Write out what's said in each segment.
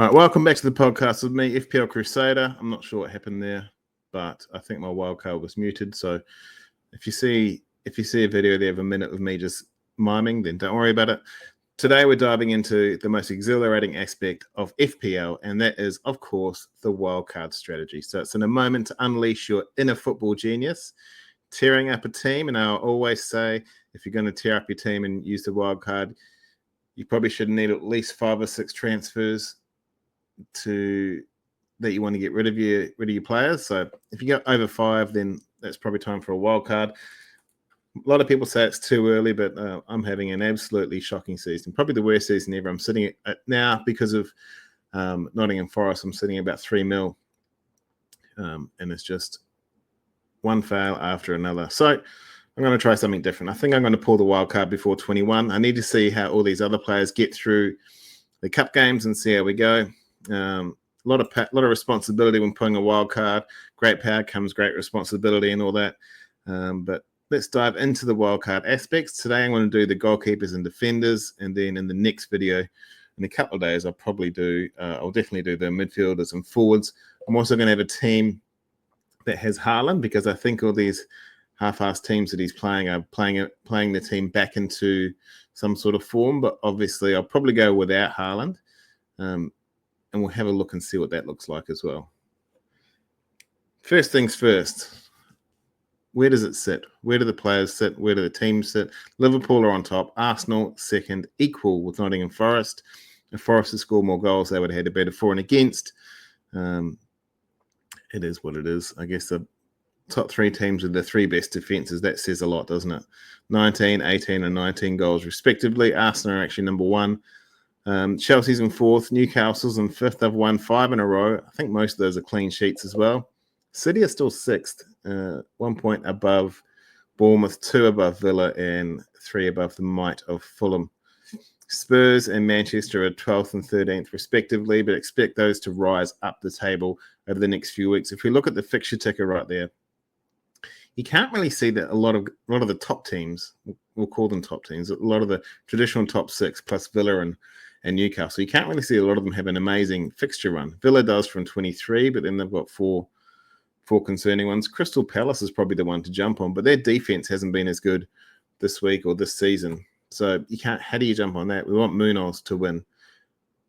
All right, welcome back to the podcast with me, FPL Crusader. I'm not sure what happened there, but I think my wildcard was muted. So if you see a video there of a minute of me just miming, then don't worry about it. Today we're diving into the most exhilarating aspect of FPL, and that is, of course, the wildcard strategy. So it's in a moment to unleash your inner football genius, tearing up a team. And I'll always say, if you're going to tear up your team and use the wildcard, you probably should need at least 5 or 6 transfers that you want to get rid of your players. So if you go over 5, then that's probably time for a wild card. A lot of people say it's too early, but I'm having an absolutely shocking season, probably the worst season ever. I'm sitting at now, because of Nottingham Forest, I'm sitting at about 3 mil, and it's just one fail after another. So I'm going to try something different. I think I'm going to pull the wild card before 21. I need to see how all these other players get through the cup games and see how we go. A lot of responsibility when pulling a wild card. Great power comes great responsibility and all that. But let's dive into the wild card aspects. Today I'm going to do the goalkeepers and defenders, and then in the next video, in a couple of days, I'll definitely do the midfielders and forwards. I'm also going to have a team that has Haaland, because I think all these half-assed teams that he's playing are playing the team back into some sort of form. But obviously, I'll probably go without Haaland. And we'll have a look and see what that looks like as well. First things first, where does it sit? Where do the players sit? Where do the teams sit? Liverpool are on top. Arsenal second, equal with Nottingham Forest. If Forest had scored more goals, they would have had a better for and against. It is what it is. I guess the top 3 teams with the 3 best defences, that says a lot, doesn't it? 19, 18 and 19 goals respectively. Arsenal are actually number 1. Chelsea's in 4th, Newcastle's in 5th. They've won 5 in a row. I think most of those are clean sheets as well. City are still 6th, 1 point above Bournemouth, 2 above Villa, and 3 above the might of Fulham. Spurs and Manchester are 12th and 13th respectively, but expect those to rise up the table over the next few weeks. If we look at the fixture ticker right there, you can't really see that a lot of the top teams, we'll call them top teams, a lot of the traditional top 6 plus Villa and Newcastle, you can't really see a lot of them have an amazing fixture run. Villa does from 23, but then they've got four concerning ones. Crystal Palace is probably the one to jump on, but their defense hasn't been as good this week or this season. So how do you jump on that? We want Munoz to win.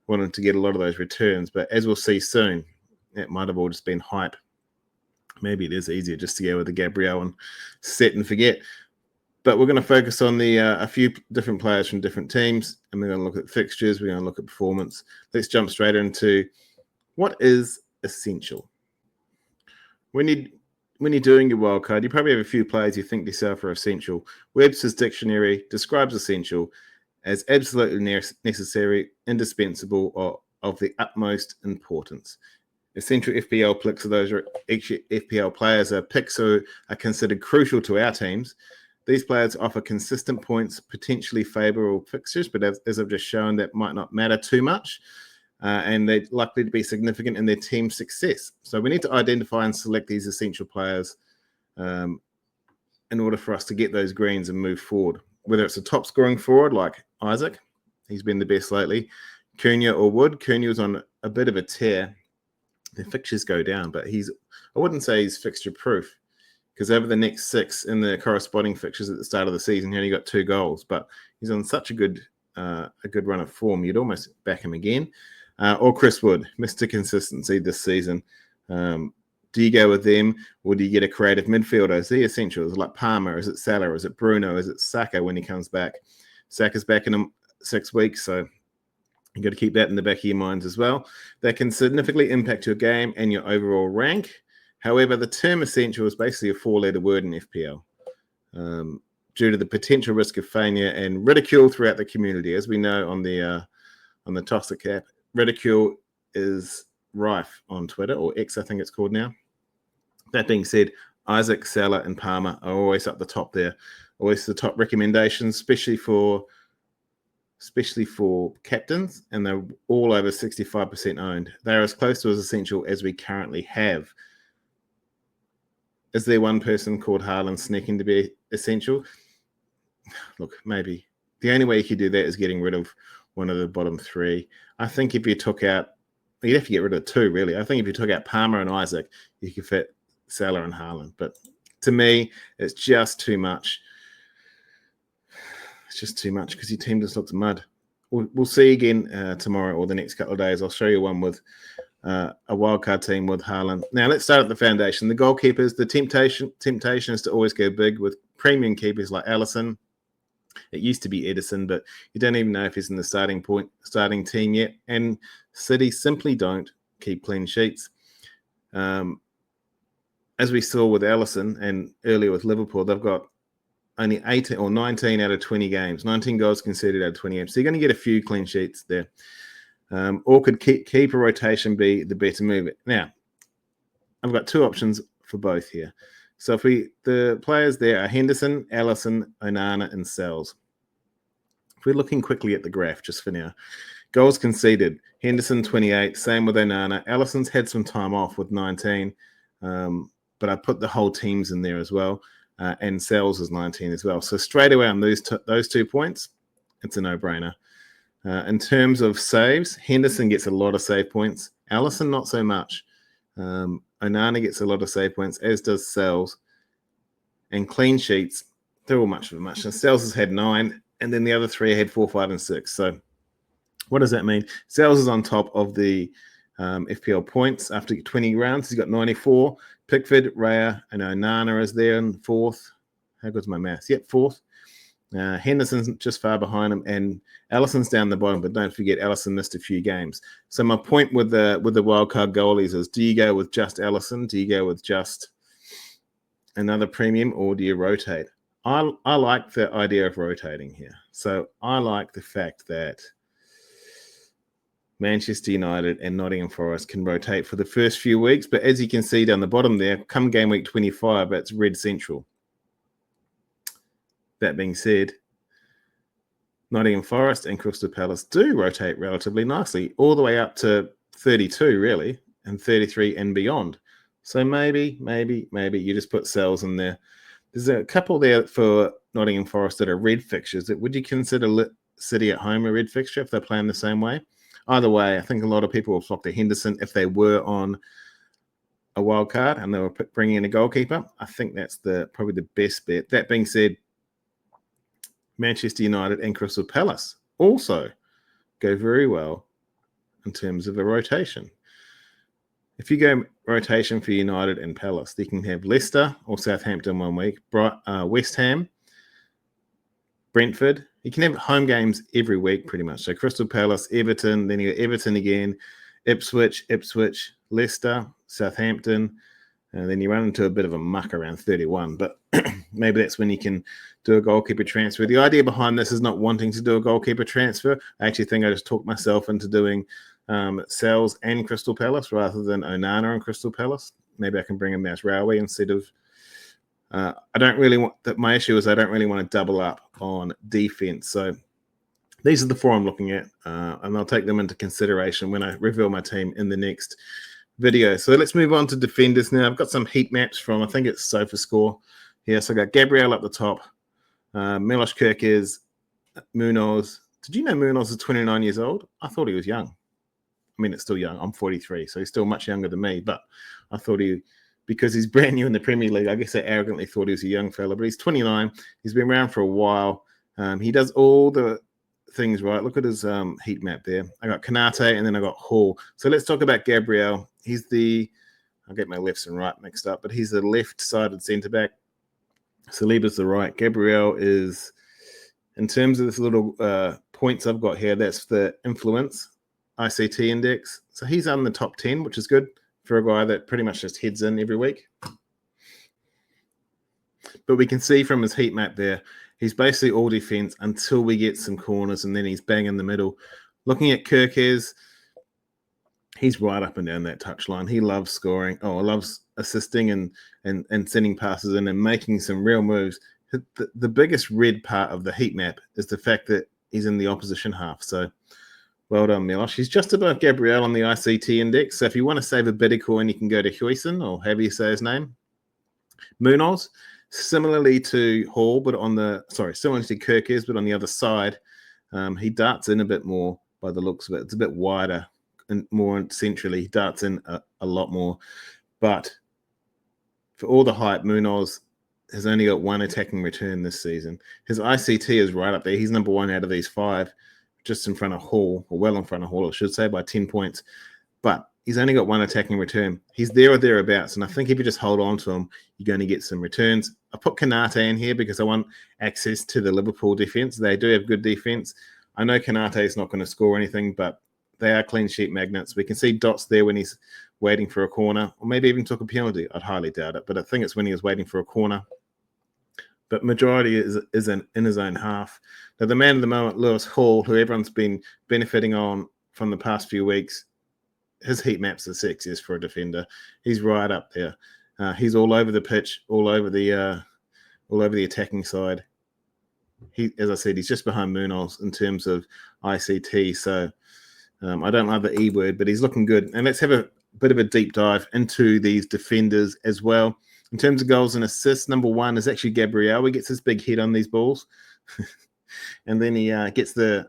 We want him to get a lot of those returns, but as we'll see soon, it might have all just been hype. Maybe it is easier just to go with the Gabriel and set and forget. But we're going to focus on a few different players from different teams, and we're going to look at fixtures, we're going to look at performance. Let's jump straight into what is essential. When you're doing your wildcard, you probably have a few players you think yourself are essential. Webster's Dictionary describes essential as absolutely necessary, indispensable, or of the utmost importance. Essential FPL picks of those FPL players are picks who are considered crucial to our teams. These players offer consistent points, potentially favourable fixtures, but as I've just shown, that might not matter too much, and they're likely to be significant in their team's success. So we need to identify and select these essential players in order for us to get those greens and move forward. Whether it's a top-scoring forward like Isaac, he's been the best lately, Cunha or Wood. Cunha was on a bit of a tear. The fixtures go down, but I wouldn't say he's fixture-proof, because over the next 6 in the corresponding fixtures at the start of the season, he only got 2 goals. But he's on such a good run of form, you'd almost back him again. Or Chris Wood, Mr. Consistency this season. Do you go with them, or do you get a creative midfielder? Is he essential? Is it like Palmer? Is it Salah? Is it Bruno? Is it Saka when he comes back? Saka's back in 6 weeks, so you've got to keep that in the back of your minds as well. That can significantly impact your game and your overall rank. However, the term essential is basically a 4-letter word in FPL due to the potential risk of failure and ridicule throughout the community. As we know on the Toxic app, ridicule is rife on Twitter, or X I think it's called now. That being said, Isaac, Salah and Palmer are always up the top there. Always the top recommendations, especially for captains, and they're all over 65% owned. They're as close to as essential as we currently have. Is there one person called Haaland sneaking to be essential? Look, maybe. The only way you could do that is getting rid of one of the bottom 3. I think if you took out you'd have to get rid of 2, really. I think if you took out Palmer and Isaac, you could fit Salah and Haaland. But to me, it's just too much. It's just too much because your team just looks mud. We'll see again tomorrow or the next couple of days. I'll show you one with a wildcard team with Haaland. Now, let's start at the foundation. The goalkeepers, the temptation is to always go big with premium keepers like Alisson. It used to be Edison, but you don't even know if he's in the starting team yet. And City simply don't keep clean sheets. As we saw with Alisson and earlier with Liverpool, they've got only 18 or 19 out of 20 games, 19 goals conceded out of 20 games. So you're going to get a few clean sheets there. Or could keep a rotation be the better move? Now, I've got 2 options for both here. So if the players there are Henderson, Alisson, Onana, and Sells. If we're looking quickly at the graph just for now, goals conceded, Henderson 28, same with Onana. Alisson's had some time off with 19, but I put the whole teams in there as well, and Sells is 19 as well. So straight away on those 2 points, it's a no-brainer. In terms of saves, Henderson gets a lot of save points. Alisson, not so much. Onana gets a lot of save points, as does Sells. And clean sheets, they're all much of a much. And Sells has had 9, and then the other 3 had 4, 5, and 6. So what does that mean? Sells is on top of the FPL points after 20 rounds. He's got 94. Pickford, Raya, and Onana is there in 4th. How good's my maths? Yep, 4th. Henderson's just far behind him, and Alisson's down the bottom. But don't forget, Alisson missed a few games. So my point with the wildcard goalies is: do you go with just Alisson? Do you go with just another premium, or do you rotate? I like the idea of rotating here. So I like the fact that Manchester United and Nottingham Forest can rotate for the first few weeks. But as you can see down the bottom there, come game week 25, it's red central. That being said, Nottingham Forest and Crystal Palace do rotate relatively nicely, all the way up to 32, really, and 33 and beyond. So maybe you just put Sells in there. There's a couple there for Nottingham Forest that are red fixtures. Would you consider City at home a red fixture if they're playing the same way? Either way, I think a lot of people will flock to Henderson if they were on a wild card and they were bringing in a goalkeeper. I think that's probably the best bet. That being said, Manchester United and Crystal Palace also go very well in terms of a rotation. If you go rotation for United and Palace, you can have Leicester or Southampton 1 week, West Ham, Brentford. You can have home games every week pretty much. So Crystal Palace, Everton, then you got Everton again, Ipswich, Leicester, Southampton, and then you run into a bit of a muck around 31. But maybe that's when you can do a goalkeeper transfer. The idea behind this is not wanting to do a goalkeeper transfer. I actually think I just talked myself into doing Sells and Crystal Palace rather than Onana and Crystal Palace. Maybe I can bring in Masraoui instead of... I don't really want... My issue is I don't really want to double up on defense. So these are the 4 I'm looking at, and I'll take them into consideration when I reveal my team in the next video. So let's move on to defenders now. I've got some heat maps from, I think it's SofaScore here. So I got Gabriel up the top, Milos Kerkez, Munoz. Did you know Munoz is 29 years old? I thought he was young. I mean, it's still young. I'm 43, so he's still much younger than me. But I thought because he's brand new in the Premier League, I guess I arrogantly thought he was a young fella. But he's 29. He's been around for a while. He does all the things right. Look at his heat map there. I got Kanate and then I got Hall. So let's talk about Gabriel. He's I'll get my lefts and right mixed up, but he's the left-sided centre-back. Saliba's the right. Gabriel is, in terms of this little points I've got here, that's the influence ICT index. So he's on the top 10, which is good for a guy that pretty much just heads in every week. But we can see from his heat map there, he's basically all defense until we get some corners, and then he's bang in the middle. Looking at Kerkez, he's right up and down that touchline. He loves scoring. Loves assisting and sending passes in and making some real moves. The biggest red part of the heat map is the fact that he's in the opposition half. So well done, Milos. He's just above Gabriel on the ICT index. So if you want to save a bit of coin, you can go to Huijsen, or however you say his name. Munoz, similarly to Hall, but similarly to Kerkez, but on the other side, he darts in a bit more by the looks of it. It's a bit wider. more centrally. He darts in a lot more. But for all the hype, Munoz has only got one attacking return this season. His ICT is right up there. He's number 1 out of these 5, just in front of Hall, or well in front of Hall, I should say, by 10 points. But he's only got 1 attacking return. He's there or thereabouts. And I think if you just hold on to him, you're going to get some returns. I put Kanate in here because I want access to the Liverpool defense. They do have good defense. I know Kanate is not going to score anything, but they are clean sheet magnets. We can see dots there when he's waiting for a corner, or maybe even took a penalty. I'd highly doubt it, but I think it's when he was waiting for a corner. But majority is in his own half. Now, the man of the moment, Lewis Hall, who everyone's been benefiting on from the past few weeks, his heat maps are sexiest for a defender. He's right up there. He's all over the pitch, all over the attacking side. As I said, he's just behind Munoz in terms of ICT. So I don't love the E word, but he's looking good. And let's have a bit of a deep dive into these defenders as well. In terms of goals and assists, number 1 is actually Gabriel. He gets his big hit on these balls, and then he gets the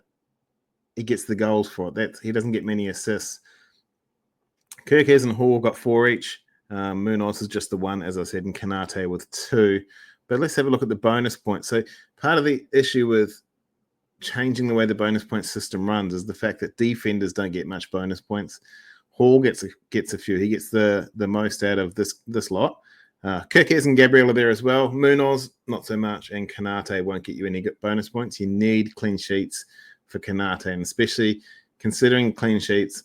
goals for it. He doesn't get many assists. Kirkes and Hall got 4 each. Munoz is just the 1, as I said, and Kanate with 2. But let's have a look at the bonus points. So part of the issue with changing the way the bonus point system runs is the fact that defenders don't get much bonus points. Hall gets a few. He gets the most out of this lot. Kirkes and Gabriel are there as well. Munoz, not so much, and Kanate won't get you any good bonus points. You need clean sheets for Kanate, and especially considering clean sheets,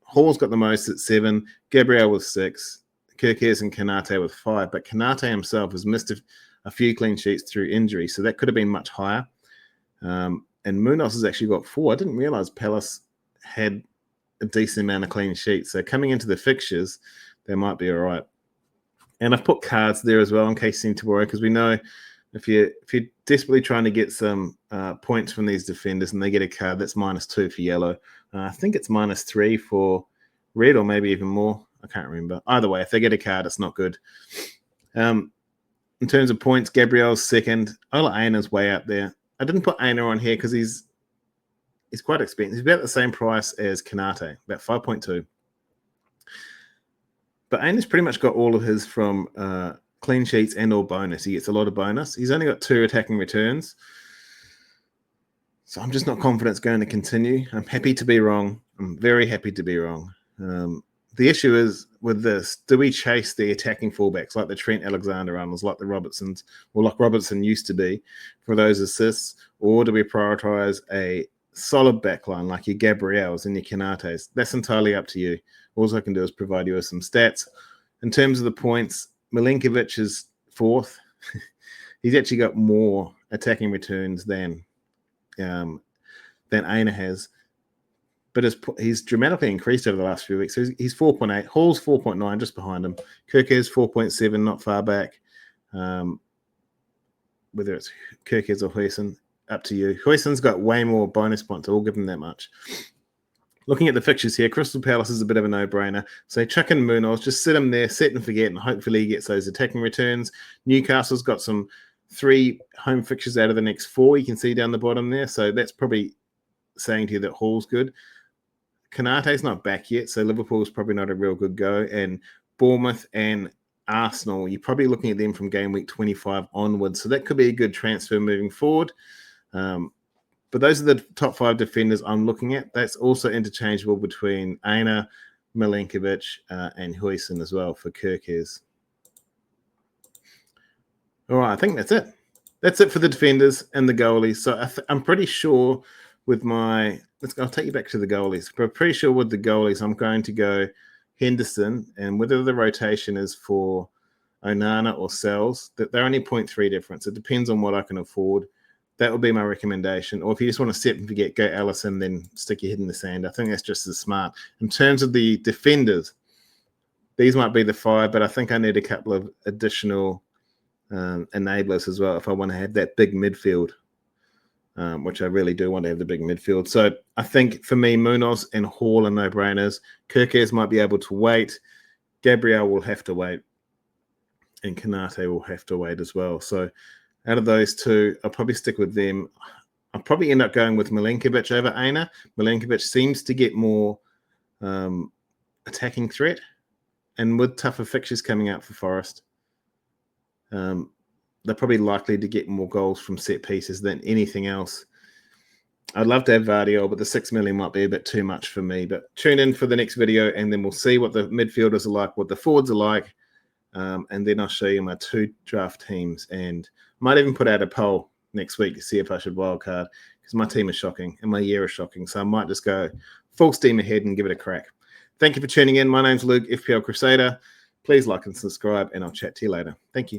Hall's got the most at 7, Gabriel with 6, Kirkes and Kanate with 5, but Kanate himself has missed a few clean sheets through injury, so that could have been much higher. And Munoz has actually got 4. I didn't realize Palace had a decent amount of clean sheets, so coming into the fixtures, they might be all right. And I've put cards there as well in case you need to worry, because we know if you're desperately trying to get some points from these defenders and they get a card, that's -2 for yellow. I think it's -3 for red, or maybe even more. I can't remember. Either way, if they get a card, it's not good. In terms of points, Gabriel's second. Ola Aina's way up there. I didn't put Aina on here because he's quite expensive. He's about the same price as Kanate, about 5.2. But Aina's pretty much got all of his from clean sheets and all bonus. He gets a lot of bonus. He's only got 2 attacking returns. So I'm just not confident it's going to continue. I'm happy to be wrong. I'm very happy to be wrong. The issue is with this, do we chase the attacking fullbacks like the Trent Alexander-Arnolds, like the Robertsons, or like Robertson used to be for those assists, or do we prioritize a solid backline like your Gabriels and your Kanates? That's entirely up to you. All I can do is provide you with some stats. In terms of the points, Milenkovic is 4th. He's actually got more attacking returns than Aina has. But he's dramatically increased over the last few weeks. So he's 4.8. Hall's 4.9, just behind him. Kirkes 4.7, not far back. Whether it's Kirkes or Huijsen, up to you. Huijsen's got way more bonus points. I will give him that much. Looking at the fixtures here, Crystal Palace is a bit of a no-brainer. So chuck in Munoz, just sit him there, set and forget, and hopefully he gets those attacking returns. Newcastle's got some 3 home fixtures out of the next 4. You can see down the bottom there. So that's probably saying to you that Hall's good. Kanate's not back yet, so Liverpool's probably not a real good go. And Bournemouth and Arsenal, you're probably looking at them from game week 25 onwards. So that could be a good transfer moving forward. But those are the top 5 defenders I'm looking at. That's also interchangeable between Aina, Milenkovic, and Huijsen as well for Kirkes. All right, I think that's it. That's it for the defenders and the goalies. So I'm pretty sure with my... I'll take you back to the goalies. But I'm pretty sure with the goalies, I'm going to go Henderson, and whether the rotation is for Onana or Sells, that they're only 0.3 difference. It depends on what I can afford. That would be my recommendation. Or if you just want to set and forget, go Allison, then stick your head in the sand. I think that's just as smart. In terms of the defenders, these might be the 5, but I think I need a couple of additional enablers as well if I want to have that big midfield, which I really do want to have the big midfield. So I think for me, Munoz and Hall are no-brainers. Kirkes might be able to wait. Gabriel will have to wait. And Kanate will have to wait as well. So out of those 2, I'll probably stick with them. I'll probably end up going with Milenkovic over Aina. Milenkovic seems to get more attacking threat. And with tougher fixtures coming out for Forest, they're probably likely to get more goals from set pieces than anything else. I'd love to have Vardiol, but the 6 million might be a bit too much for me. But tune in for the next video, and then we'll see what the midfielders are like, what the forwards are like, and then I'll show you my 2 draft teams. And might even put out a poll next week to see if I should wildcard, because my team is shocking and my year is shocking. So I might just go full steam ahead and give it a crack. Thank you for tuning in. My name's Luke, FPL Crusader. Please like and subscribe, and I'll chat to you later. Thank you.